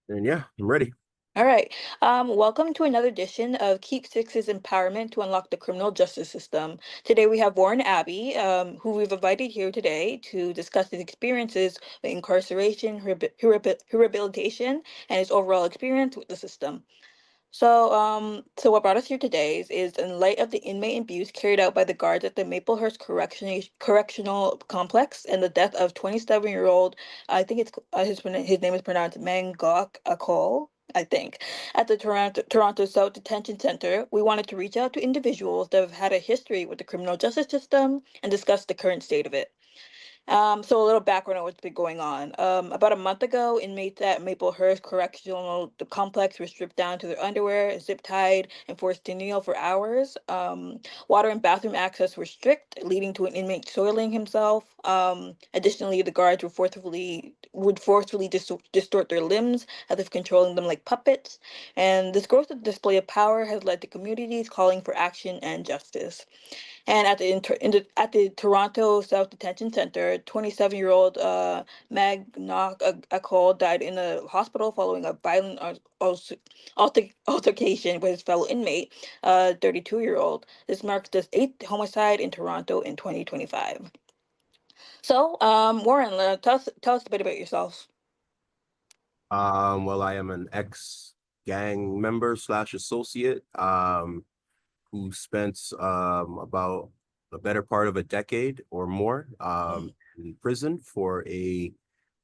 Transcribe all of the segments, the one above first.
And yeah, I'm ready. All right. Welcome to another edition of Keep Six's Empowerment to Unlock the Criminal Justice System. Today we have Warren Abbey, who we've invited here today to discuss his experiences with incarceration, rehabilitation, and his overall experience with the system. So what brought us here today is in light of the inmate abuse carried out by the guards at the Maplehurst Correctional Complex and the death of 27-year-old, I think his name is pronounced Mangok Akol, I think, at the Toronto South Detention Center. We wanted to reach out to individuals that have had a history with the criminal justice system and discuss the current state of it. So a little background on what's been going on. About a month ago, inmates at Maplehurst Correctional the Complex were stripped down to their underwear, zip tied, and forced to kneel for hours. Water and bathroom access were strict, leading to an inmate soiling himself. Additionally, the guards would forcefully distort their limbs as if controlling them like puppets. And this gross display of power has led to communities calling for action and justice. And at the Toronto South Detention Center, 27-year-old Meg Nok Akol died in a hospital following a violent altercation with his fellow inmate, 32-year-old. This marks the eighth homicide in Toronto in 2025. Warren, tell us a bit about yourself. Well, I am an ex-gang member slash associate who spent about the better part of a decade or more Mm. in prison for a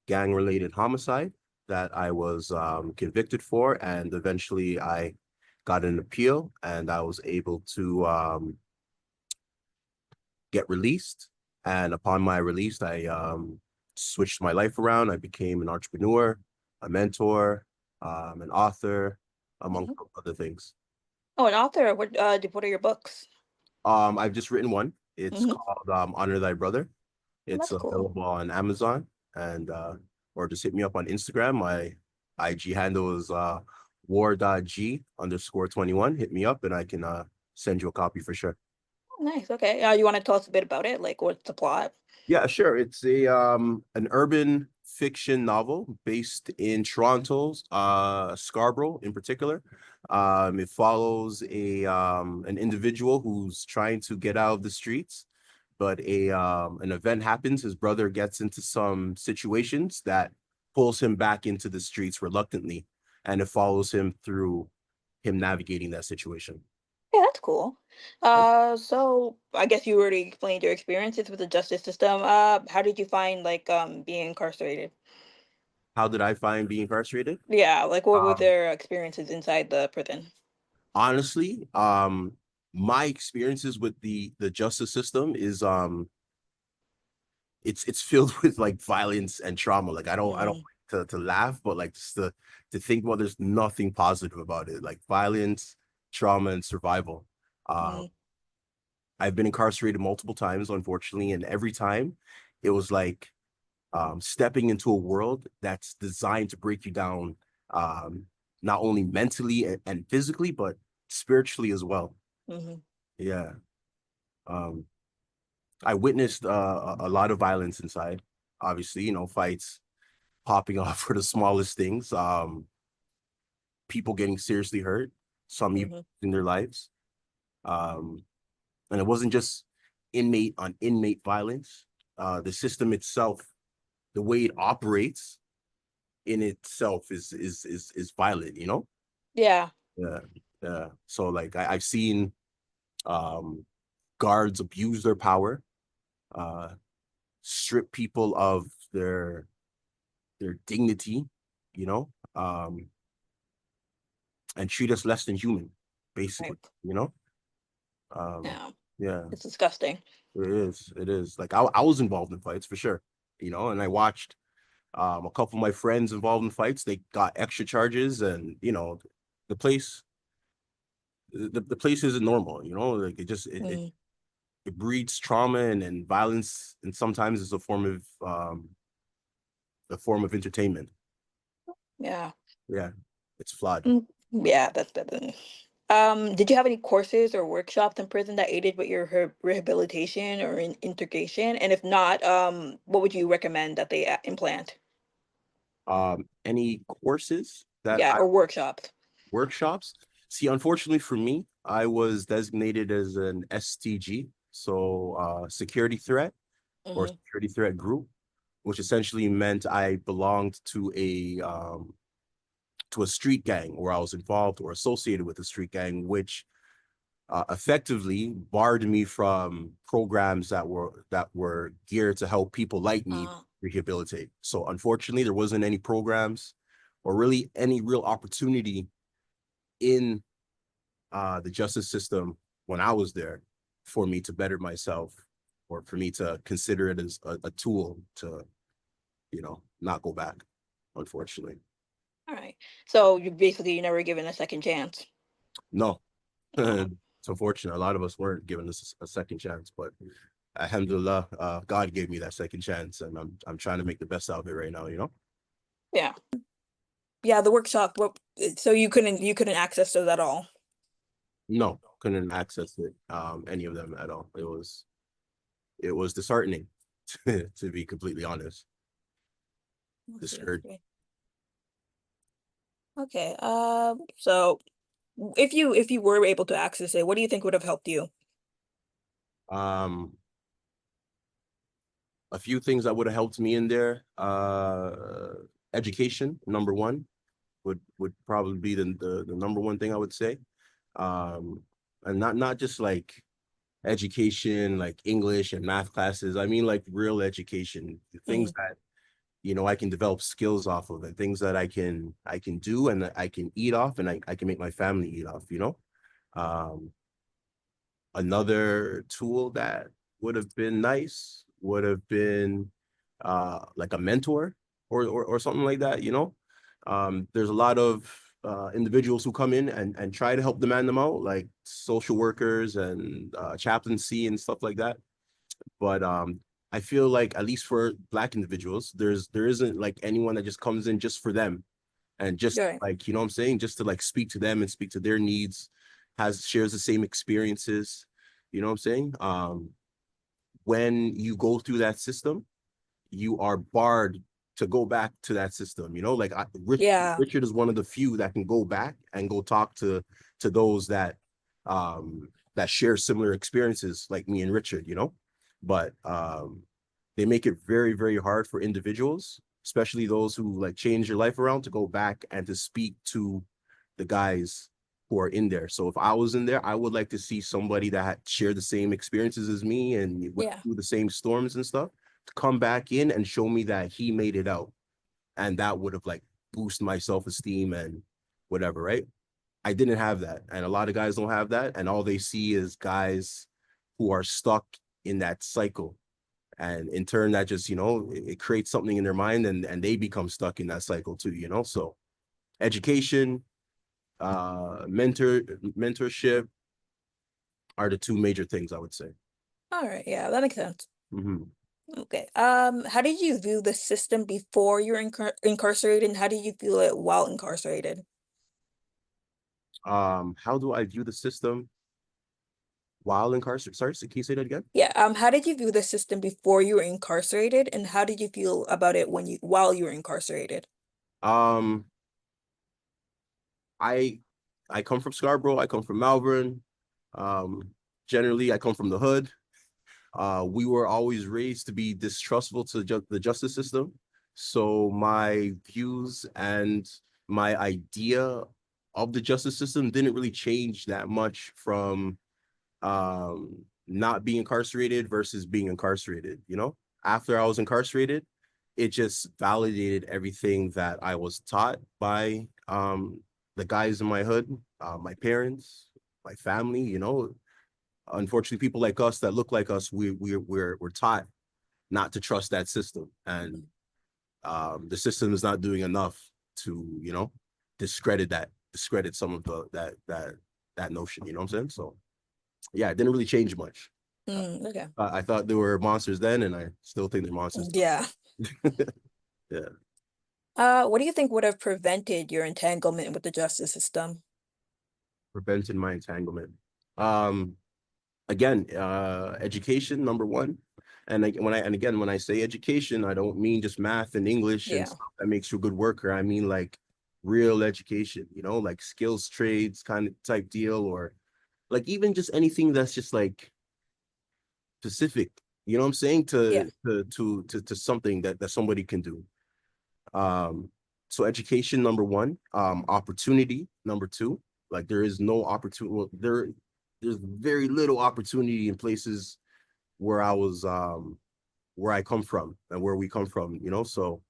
gang-related homicide that I was convicted for, and eventually I got an appeal, and I was able to get released. And upon my release, I switched my life around. I became an entrepreneur, a mentor, an author, among Mhm. other things. Oh, an author. What are your books? I've just written one. It's Hmm. called Honor Thy Brother. Oh, It's that's cool. available on Amazon and or just hit me up on Instagram. My IG handle is war.g_21. Hit me up and I can send you a copy for sure. Nice. Okay. You want to tell us a bit about it? Like, what's the plot? Yeah, sure. It's a an urban fiction novel based in Toronto's Scarborough in particular. It follows a an individual who's trying to get out of the streets, but a an event happens. His brother gets into some situations that pulls him back into the streets reluctantly, and it follows him through him navigating that situation. Yeah, that's cool. So I guess you already explained your experiences with the justice system. How did you find like being incarcerated? How did I find being incarcerated? Yeah, like what were Um, their experiences inside the prison? Honestly, my experiences with the justice system is it's filled with like violence and trauma. Like I don't Mm, like to laugh, but like just to think about there's nothing positive about it. Like violence, trauma, and survival. mm, I've been incarcerated multiple times, unfortunately, and every time it was like stepping into a world that's designed to break you down, um, not only mentally and physically, but spiritually as well. mm-hmm. Yeah. Um, I witnessed a lot of violence inside. Obviously, fights popping off for the smallest things. People getting seriously hurt, some even Mm-hmm. in their lives. Um, and it wasn't just inmate on inmate violence. The system itself, the way it operates in itself is violent. Yeah. Yeah, yeah. So like I've seen um, guards abuse their power, uh, strip people of their dignity, you know, um, and treat us less than human, basically, Right. you know. Um, Yeah. yeah, It's disgusting. it is. It is. Like I was involved in fights for sure, and I watched a couple of my friends involved in fights. They got extra charges, and the place the place isn't normal. Like it just Mm, it breeds trauma and violence, and sometimes it's a form of entertainment. yeah. Yeah, it's flawed. Mm, yeah, that's better. Did you have any courses or workshops in prison that aided with your rehabilitation or integration? And if not, what would you recommend that they implant? Any courses? that Yeah, I or workshops. workshops. See, unfortunately for me, I was designated as an STG, so security threat or Hmm. security threat group, which essentially meant I belonged to a street gang, or I was involved or associated with a street gang, which effectively barred me from programs that were geared to help people like me Uh, rehabilitate. So unfortunately, there wasn't any programs or really any real opportunity in the justice system when I was there for me to better myself or for me to consider it as a tool to, not go back, unfortunately. all right. So you never given a second chance. No, Oh, it's unfortunate. A lot of us weren't given this a second chance, but alhamdulillah, God gave me that second chance, and I'm trying to make the best out of it right now. yeah. Yeah, the workshop. So you couldn't access those at all. No, couldn't access it, any of them at all. It was disheartening, to be completely honest. Let's see. Discouraged. Okay. So if you were able to access it, what do you think would have helped you? Um, a few things that would have helped me in there. Education, number one, would probably be the number one thing I would say. Um, and not just like education, like English and math classes. I mean, like real education, things Mm, that I can develop skills off of, and things that I can do and that I can eat off, and I can make my family eat off. Um, Another tool that would have been nice would have been like a mentor or something like that. There's a lot of individuals who come in and try to help the man them out, like social workers and chaplaincy and stuff like that. But I feel like, at least for Black individuals, there isn't like anyone that just comes in just for them, and just right. like, what I'm saying, just to like speak to them and speak to their needs, has shares the same experiences. What I'm saying? When you go through that system, you are barred to go back to that system. Like Yeah. Richard is one of the few that can go back and go talk to those that share similar experiences like me and Richard. But they make it very, very hard for individuals, especially those who like change your life around, to go back and to speak to the guys who are in there. So if I was in there, I would like to see somebody that had shared the same experiences as me and went Yeah. through the same storms and stuff, to come back in and show me that he made it out. And that would have like boost my self-esteem and whatever, right? I didn't have that. And a lot of guys don't have that. And all they see is guys who are stuck in that cycle. And in turn, that just, it creates something in their mind, and they become stuck in that cycle too. So education, mentorship are the two major things I would say. All right. Yeah, that makes sense. Mhm. Okay. How did you view the system before you were incarcerated, and how did you feel it while incarcerated? How do I view the system while incarcerated? Sorry, so can you say that again? Yeah. How did you view the system before you were incarcerated, and how did you feel about it while you were incarcerated? Um, I I come from Scarborough. I come from Malvern. Um, Generally, I come from the hood. We were always raised to be distrustful to the justice system. So my views and my idea of the justice system didn't really change that much from not being incarcerated versus being incarcerated. After I was incarcerated, it just validated everything that I was taught by the guys in my hood, my parents, my family. Unfortunately, people like us that look like us, we're taught not to trust that system, and the system is not doing enough to discredit some of that notion. You know what I'm saying? So yeah, it didn't really change much. Okay. I thought there were monsters then, and I still think they're monsters. Yeah. Yeah, What do you think would have prevented your entanglement with the justice system? prevented my entanglement. Um, Again, education number one. And again, when I say education, I don't mean just math and English and Yeah. stuff that makes you a good worker. I mean like real education, like skills trades kind of type deal, or like even just anything that's just like specific, you know what I'm saying, Yeah. to something that somebody can do. So education, number one. Opportunity, number two. Like there is no opportunity. Well, there's very little opportunity in places where where I come from and where we come from, So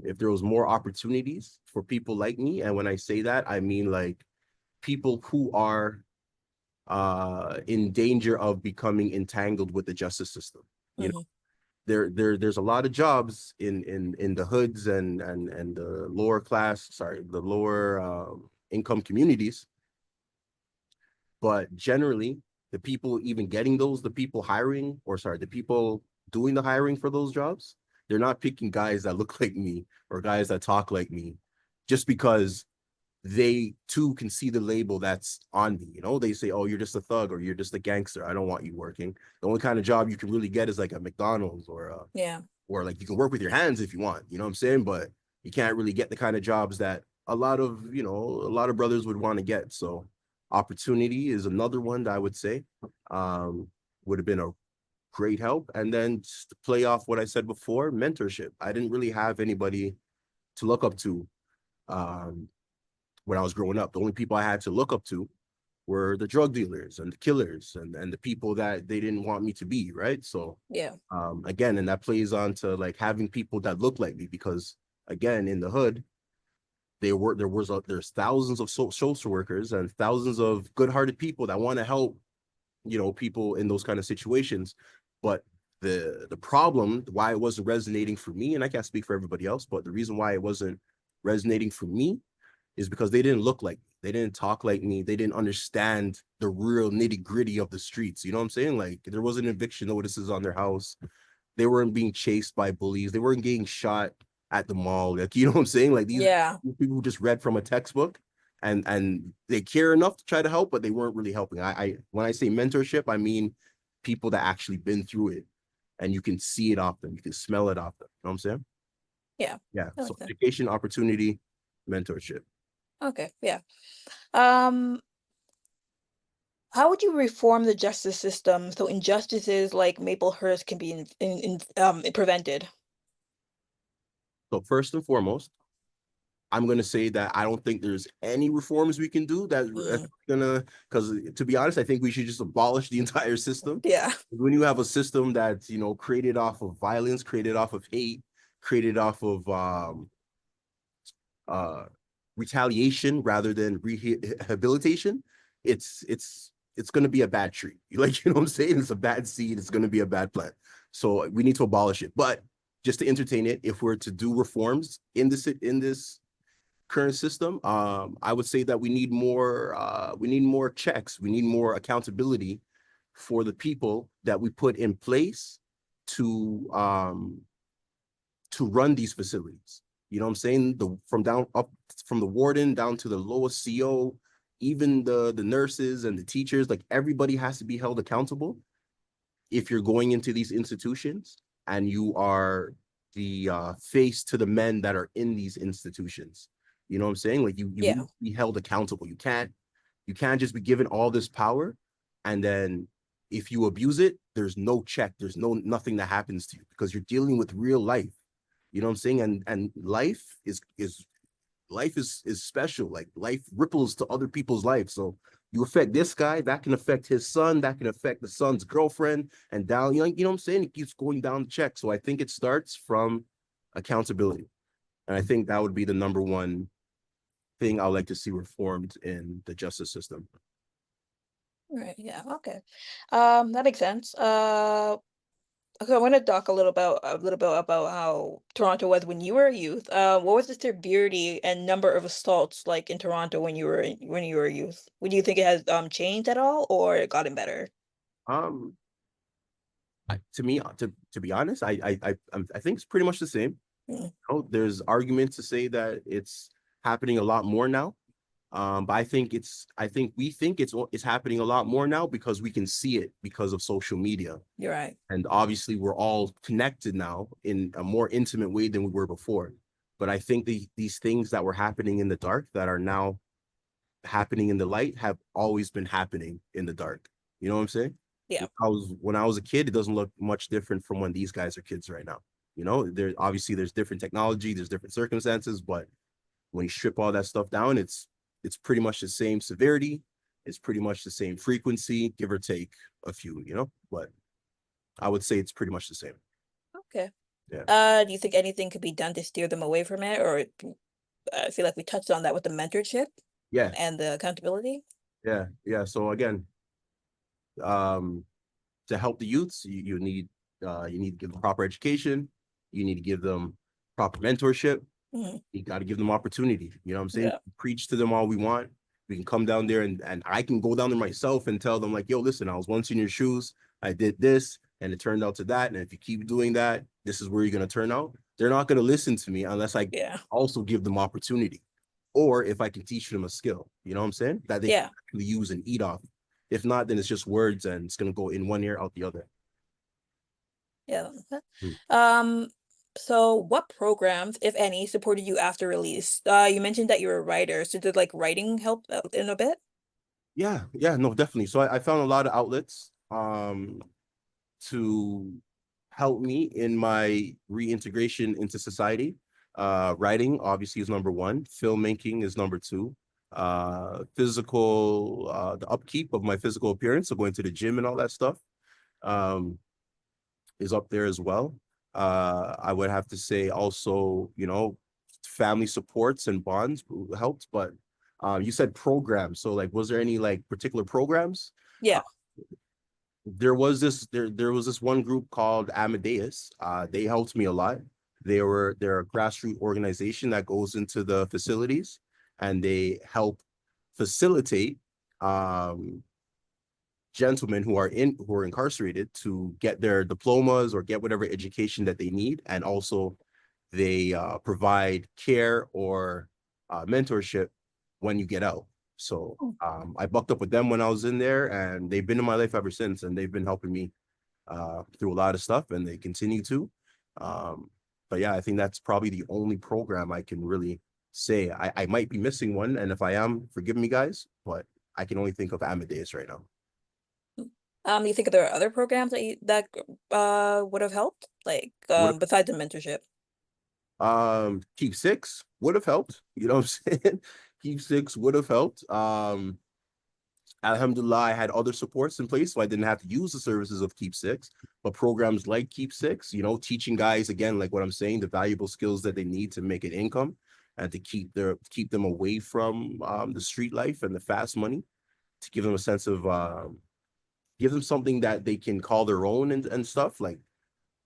if there was more opportunities for people like me, and when I say that, I mean like people who are in danger of becoming entangled with the justice system. You know, Hmm. there's a lot of jobs in the hoods and the lower class, sorry, the lower income communities, but generally the people even getting those, the people hiring, or sorry, the people doing the hiring for those jobs, they're not picking guys that look like me or guys that talk like me just because they too can see the label that's on me. They say, oh, you're just a thug or you're just a gangster. I don't want you working. The only kind of job you can really get is like a McDonald's Yeah. or like you can work with your hands if you want, you know what I'm saying? But you can't really get the kind of jobs that a lot of brothers would want to get. So opportunity is another one that I would say would have been a great help. And then just to play off what I said before, mentorship. I didn't really have anybody to look up to um, when I was growing up. The only people I had to look up to were the drug dealers and the killers and the people that they didn't want me to be, right? So Yeah. again, and that plays on to like having people that look like me because again, in the hood, there's thousands of social workers and thousands of good-hearted people that want to help, people in those kind of situations. But the problem, why it wasn't resonating for me, and I can't speak for everybody else, but the reason why it wasn't resonating for me is because they didn't look like me. They didn't talk like me. They didn't understand the real nitty gritty of the streets. You know what I'm saying? Like there wasn't eviction notices on their house. They weren't being chased by bullies. They weren't getting shot at the mall. Like, you know what I'm saying? Like these Yeah. people who just read from a textbook and they care enough to try to help, but they weren't really helping. I when I say mentorship, I mean people that actually been through it and you can see it off them. You can smell it off them. You know what I'm saying? Yeah. Yeah. I So like that. education, opportunity, mentorship. Okay. Yeah. Um, how would you reform the justice system so injustices like Maplehurst can be prevented? So first and foremost, I'm gonna say that I don't think there's any reforms we can do that's Mm, gonna, because to be honest, I think we should just abolish the entire system. yeah. When you have a system that's created off of violence, created off of hate, created off of uh retaliation rather than rehabilitation, it's gonna be a bad tree. Like you know what I'm saying? It's a bad seed. It's gonna be a bad plant. So we need to abolish it. But just to entertain it, if we're to do reforms in this current system, I would say that we need more checks, we need more accountability for the people that we put in place to um to run these facilities. You know what I'm saying? The from down up from the warden down to the lowest CO, even the nurses and the teachers, like everybody has to be held accountable if you're going into these institutions and you are the face to the men that are in these institutions. You know what I'm saying? Like you Yeah. need to be held accountable. You can't just be given all this power and then if you abuse it, there's no check, there's nothing that happens to you because you're dealing with real life. You know what I'm saying? And life is special. Like life ripples to other people's lives. So you affect this guy, that can affect his son, that can affect the son's girlfriend, and down. You know what I'm saying? It keeps going down the check. So I think it starts from accountability, and I think that would be the number one thing I would like to see reformed in the justice system. Right. Yeah. Okay. That makes sense. Okay, I want to talk a little bit about how Toronto was when you were a youth. What was the severity and number of assaults like in Toronto when you were a youth? Would you think it has changed at all or it gotten better? Um, to me, to be honest, I think it's pretty much the same. Mm, There's arguments to say that it's happening a lot more now. But I think we think it's happening a lot more now because we can see it because of social media. you're right. And obviously we're all connected now in a more intimate way than we were before. But I think these things that were happening in the dark that are now happening in the light have always been happening in the dark. You know what I'm saying? Yeah. When I was a kid, it doesn't look much different from when these guys are kids right now. You know, there obviously there's different technology, there's different circumstances, but when you strip all that stuff down, it's pretty much the same severity, it's pretty much the same frequency, give or take a few, you know, but I would say it's pretty much the same. Okay. Yeah. Do you think anything could be done to steer them away from it, or I feel like we touched on that with the mentorship Yeah. and the accountability? Yeah. Yeah. So again, um, to help the youths, you need to give them proper education, you need to give them proper mentorship, Mhm. you got to give them opportunity. You know what I'm saying? Yeah. Preach to them all we want. We can come down there and I can go down there myself and tell them like, yo, listen, I was once in your shoes. I did this and it turned out to that. And if you keep doing that, this is where you're going to turn out. They're not going to listen to me unless I Yeah. also give them opportunity or if I can teach them a skill, you know what I'm saying? That they can Yeah. actually use and eat off. If not, then it's just words and it's going to go in one ear, out the other. Yeah. Hmm. Um, so what programs, if any, supported you after release? You mentioned that you're a writer, so did like writing help out in a bit? Yeah, yeah, no, definitely. So I found a lot of outlets to help me in my reintegration into society. Writing obviously is number one. Filmmaking is number two. The upkeep of my physical appearance, so going to the gym and all that stuff, um, is up there as well. I would have to say also, you know, family supports and bonds helped, but you said programs. So like, was there any like particular programs? Uh, Yeah. there was this one group called Amadeus. They helped me a lot. They're a grassroots organization that goes into the facilities and they help facilitate gentlemen who are incarcerated to get their diplomas or get whatever education that they need, and also they provide care or mentorship when you get out. So Mm. I bucked up with them when I was in there, and they've been in my life ever since, and they've been helping me through a lot of stuff, and they continue to. Um, but yeah, I think that's probably the only program I can really say. I might be missing one, and if I am, forgive me, guys, but I can only think of Amadeus right now. You think there are other programs that would have helped, like Would besides the mentorship? Keep six would have helped. You know what I'm saying? Keep six would have helped. Alhamdulillah, I had other supports in place, so I didn't have to use the services of Keep Six. But programs like Keep Six, you know, teaching guys again, like what I'm saying, the valuable skills that they need to make an income and to keep them away from the street life and the fast money, to give them a sense of give them something that they can call their own and stuff like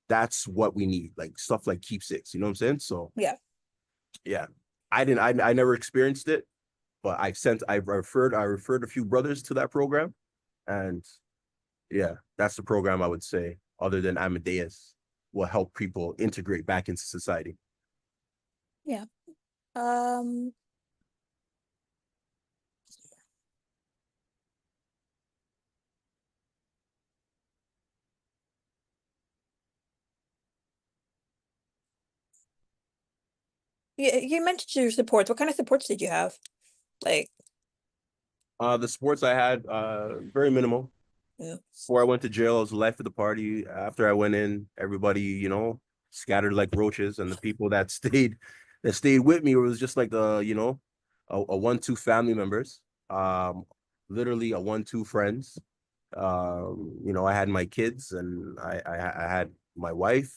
that's what we need, like stuff like Keep Six. You know what I'm saying? So Yeah. yeah, I never experienced it, but I referred a few brothers to that program, and yeah, that's the program I would say, other than Amadeus, will help people integrate back into society. Yeah. Um, you mentioned your supports. What kind of supports did you have? Like, The sports I had, very minimal. mm, Before I went to jail, I was the life of the party. After I went in, everybody, you know, scattered like roaches, and the people that stayed with me was just like a 1-2 family members. Literally a 1-2 friends. You know, I had my kids and I had my wife,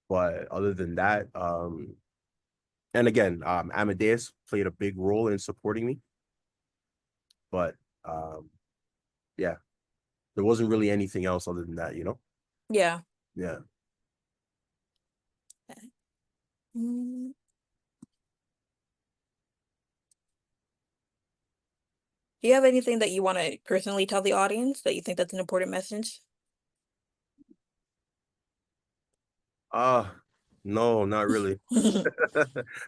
but other than that, and again, Amadeus played a big role in supporting me, but um, yeah, there wasn't really anything else other than that, you know? yeah. Yeah. Mm, do you have anything that you want to personally tell the audience that you think that's an important message? Uh, no, not really.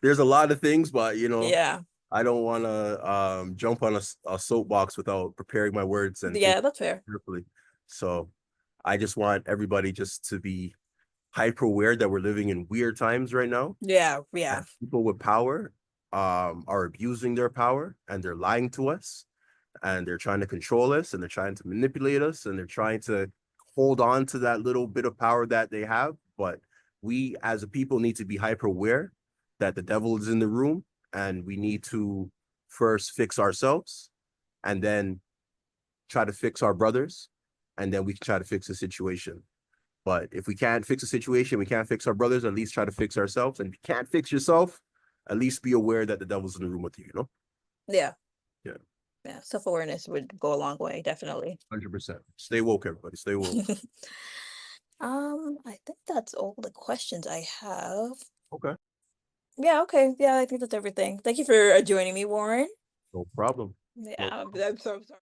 There's a lot of things, but you know, Yeah. I don't want to jump on a soapbox without preparing my words and think Yeah, that's fair. carefully. So I just want everybody just to be hyper aware that we're living in weird times right now. Yeah, And people with power are abusing their power, and they're lying to us, and they're trying to control us, and they're trying to manipulate us, and they're trying to hold on to that little bit of power that they have. But we as a people need to be hyper aware that the devil is in the room, and we need to first fix ourselves, and then try to fix our brothers, and then we can try to fix the situation. But if we can't fix a situation, we can't fix our brothers, at least try to fix ourselves. And if you can't fix yourself, at least be aware that the devil's in the room with you, you know? yeah, Yeah. yeah. Self-awareness would go a long way, definitely. 100%. Stay woke, everybody. Stay woke. I think that's all the questions I have. Okay. Yeah, okay. Yeah, I think that's everything. Thank you for joining me, Warren. No problem. Yeah, No I'm so sorry.